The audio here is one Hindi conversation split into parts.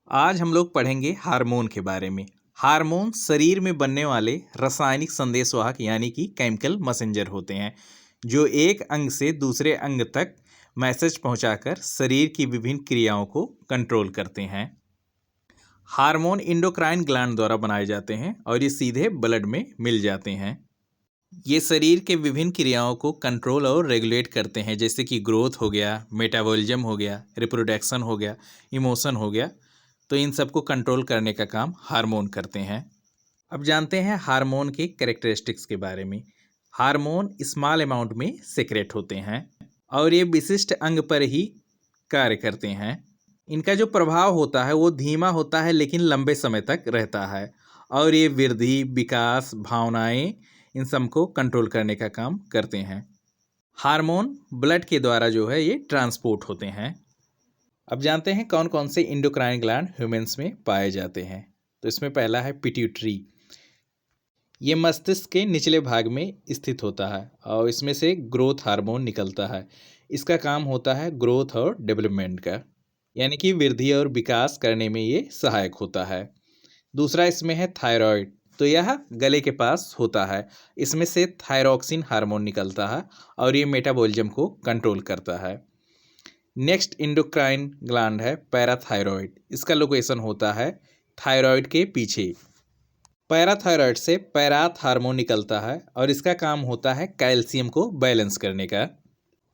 आज हम लोग पढ़ेंगे हार्मोन के बारे में। हार्मोन शरीर में बनने वाले रासायनिक संदेशवाहक यानी कि केमिकल मैसेंजर होते हैं, जो एक अंग से दूसरे अंग तक मैसेज पहुंचाकर शरीर की विभिन्न क्रियाओं को कंट्रोल करते हैं। हार्मोन एंडोक्राइन ग्लैंड द्वारा बनाए जाते हैं और ये सीधे ब्लड में मिल जाते हैं। ये शरीर के विभिन्न क्रियाओं को कंट्रोल और रेगुलेट करते हैं, जैसे कि ग्रोथ हो गया, मेटाबॉलिज्म हो गया, रिप्रोडक्शन हो गया, इमोशन हो गया। तो इन सबको कंट्रोल करने का काम हार्मोन करते हैं। अब जानते हैं हार्मोन के कैरेक्टरिस्टिक्स के बारे में। हार्मोन स्मॉल अमाउंट में सेक्रेट होते हैं और ये विशिष्ट अंग पर ही कार्य करते हैं। इनका जो प्रभाव होता है वो धीमा होता है लेकिन लंबे समय तक रहता है और ये वृद्धि, विकास, भावनाएं इन सब को कंट्रोल करने का काम करते हैं। हार्मोन ब्लड के द्वारा जो है ये ट्रांसपोर्ट होते हैं। अब जानते हैं कौन कौन से एंडोक्राइन ग्लैंड ह्यूमंस में पाए जाते हैं। तो इसमें पहला है पिट्यूटरी। ये मस्तिष्क के निचले भाग में स्थित होता है और इसमें से ग्रोथ हार्मोन निकलता है। इसका काम होता है ग्रोथ और डेवलपमेंट का, यानी कि वृद्धि और विकास करने में ये सहायक होता है। दूसरा इसमें है थायराइड। तो यह गले के पास होता है। इसमें से थायरोक्सिन हार्मोन निकलता है और ये मेटाबॉलिज्म को कंट्रोल करता है। नेक्स्ट एंडोक्राइन ग्लैंड है पैराथायरॉयड। इसका लोकेशन होता है थायराइड के पीछे। पैराथायरॉयड से पैराथ हार्मोन निकलता है और इसका काम होता है कैल्शियम को बैलेंस करने का।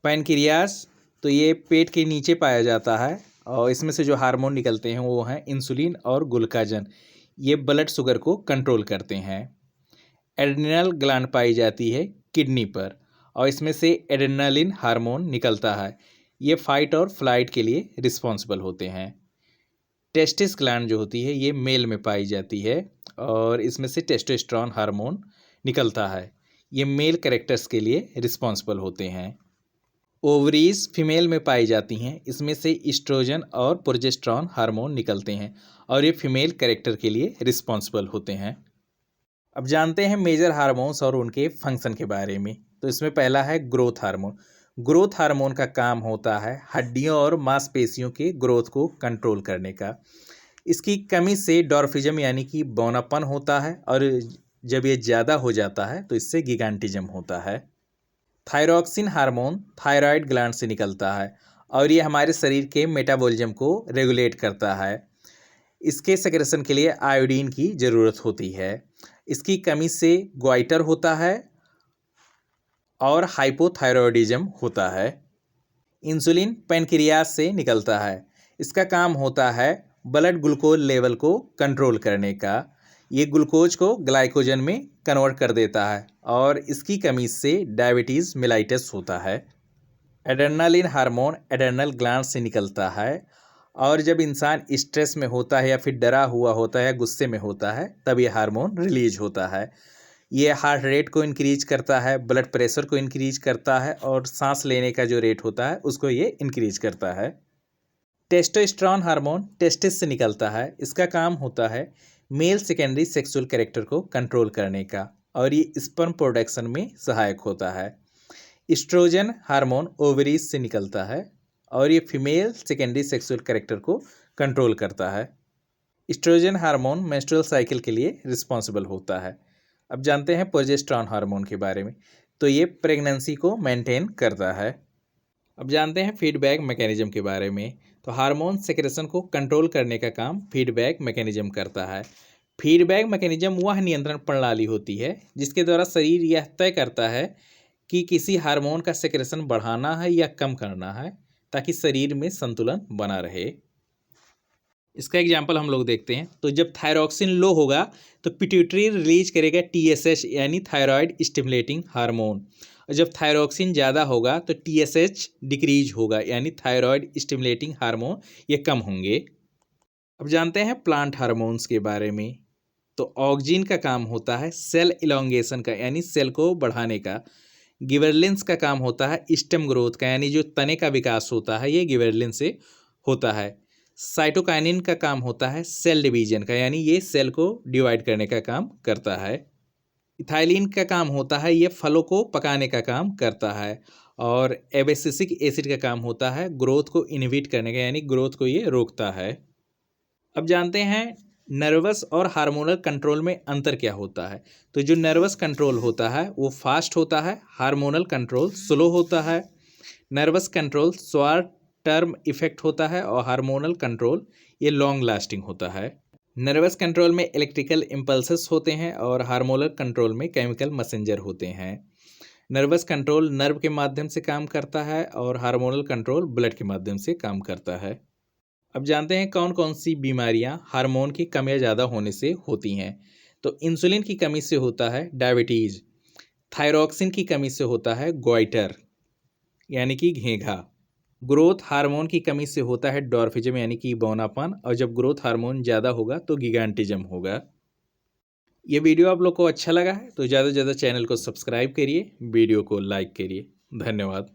पैनक्रियास, तो ये पेट के नीचे पाया जाता है और इसमें से जो हार्मोन निकलते हैं वो हैं इंसुलिन और ग्लूकागन। ये ब्लड शुगर को कंट्रोल करते हैं। एड्रिनल ग्लैंड पाई जाती है किडनी पर और इसमें से एड्रेनालिन हार्मोन निकलता है। ये फाइट और फ्लाइट के लिए रिस्पॉन्सिबल होते हैं। टेस्टिस ग्लैंड जो होती है ये मेल में पाई जाती है और इसमें से टेस्टोस्टेरोन हार्मोन निकलता है। ये मेल कैरेक्टर्स के लिए रिस्पॉन्सिबल होते हैं। ओवरीज फीमेल में पाई जाती हैं। इसमें से इस्ट्रोजन और प्रोजेस्टेरॉन हार्मोन निकलते हैं और ये फीमेल कैरेक्टर के लिए रिस्पॉन्सिबल होते हैं। अब जानते हैं मेजर हार्मोन्स और उनके फंक्शन के बारे में। तो इसमें पहला है ग्रोथ हार्मोन। ग्रोथ हार्मोन का काम होता है हड्डियों और मांसपेशियों के ग्रोथ को कंट्रोल करने का। इसकी कमी से डॉर्फिज्म यानी कि बौनापन होता है और जब ये ज़्यादा हो जाता है तो इससे गिगांटिज्म होता है। थायरोक्सिन हार्मोन थायराइड ग्लैंड से निकलता है और ये हमारे शरीर के मेटाबॉलिज्म को रेगुलेट करता है। इसके सेक्रेशन के लिए आयोडीन की ज़रूरत होती है। इसकी कमी से ग्वाइटर होता है और हाइपोथायरॉयडिज्म होता है। इंसुलिन पैनक्रियास से निकलता है। इसका काम होता है ब्लड ग्लूकोज लेवल को कंट्रोल करने का। ये ग्लूकोज को ग्लाइकोजन में कन्वर्ट कर देता है और इसकी कमी से डायबिटीज़ मेलाइटस होता है। एड्रेनालिन हार्मोन एड्रेनल ग्लैंड से निकलता है और जब इंसान स्ट्रेस में होता है या फिर डरा हुआ होता है या गुस्से में होता है तब ये हार्मोन रिलीज होता है। ये हार्ट रेट को इंक्रीज करता है, ब्लड प्रेशर को इंक्रीज करता है और सांस लेने का जो रेट होता है उसको ये इंक्रीज करता है। टेस्टोस्टेरोन हार्मोन टेस्टिस से निकलता है। इसका काम होता है मेल सेकेंडरी सेक्सुअल कैरेक्टर को कंट्रोल करने का और ये स्पर्म प्रोडक्शन में सहायक होता है। इस्ट्रोजन हार्मोन ओवरीज से निकलता है और ये फीमेल सेकेंडरी सेक्सुअल कैरेक्टर को कंट्रोल करता है। इस्ट्रोजन हार्मोन मेंस्ट्रुअल साइकिल के लिए रिस्पॉन्सिबल होता है। अब जानते हैं प्रोजेस्टेरॉन हार्मोन के बारे में। तो ये प्रेगनेंसी को मेंटेन करता है। अब जानते हैं फीडबैक मैकेनिज्म के बारे में। तो हार्मोन सेक्रेशन को कंट्रोल करने का काम फीडबैक मैकेनिज्म करता है। फीडबैक मैकेनिज्म वह नियंत्रण प्रणाली होती है जिसके द्वारा शरीर यह तय करता है कि किसी हार्मोन का सेक्रेशन बढ़ाना है या कम करना है ताकि शरीर में संतुलन बना रहे। इसका एग्जाम्पल हम लोग देखते हैं। तो जब थायरोक्सिन लो होगा तो पिट्यूटरी रिलीज करेगा TSH यानी थायराइड स्टिमुलेटिंग हार्मोन, और जब थायरोक्सिन ज़्यादा होगा तो TSH डिक्रीज होगा यानी थायराइड स्टिमुलेटिंग हार्मोन ये कम होंगे। अब जानते हैं प्लांट हार्मोन्स के बारे में। तो ऑक्जिन का काम होता है सेल इलोंगेशन का यानी सेल को बढ़ाने का। गिबरेलिंस का काम होता है स्टेम ग्रोथ का यानी जो तने का विकास होता है ये गिबरेलिन से होता है। साइटोकाइनिन का काम होता है सेल डिवीजन का यानी ये सेल को डिवाइड करने का काम करता है। इथाइलिन का काम होता है ये फलों को पकाने का काम करता है। और एबेसिसिक एसिड का काम होता है ग्रोथ को इनहिबिट करने का यानी ग्रोथ को ये रोकता है। अब जानते हैं नर्वस और हार्मोनल कंट्रोल में अंतर क्या होता है। तो जो नर्वस कंट्रोल होता है वो फास्ट होता है, हार्मोनल कंट्रोल स्लो होता है। Nervous control short term effect होता है और हार्मोनल कंट्रोल ये लॉन्ग लास्टिंग होता है। नर्वस कंट्रोल में इलेक्ट्रिकल इम्पल्सेस होते हैं और हार्मोनल कंट्रोल में केमिकल मैसेंजर होते हैं। नर्वस कंट्रोल नर्व के माध्यम से काम करता है और हार्मोनल कंट्रोल ब्लड के माध्यम से काम करता है। अब जानते हैं कौन कौन सी बीमारियां हार्मोन की कमी या ज़्यादा होने से होती हैं। तो इंसुलिन की कमी से होता है डायबिटीज़, थायरॉक्सिन की कमी से होता है गोइटर यानी कि घेंघा, ग्रोथ हार्मोन की कमी से होता है डॉर्फिज्म यानी कि बौनापन, और जब ग्रोथ हार्मोन ज़्यादा होगा तो गिगांटिज्म होगा। ये वीडियो आप लोग को अच्छा लगा है तो ज़्यादा से ज़्यादा चैनल को सब्सक्राइब करिए, वीडियो को लाइक करिए। धन्यवाद।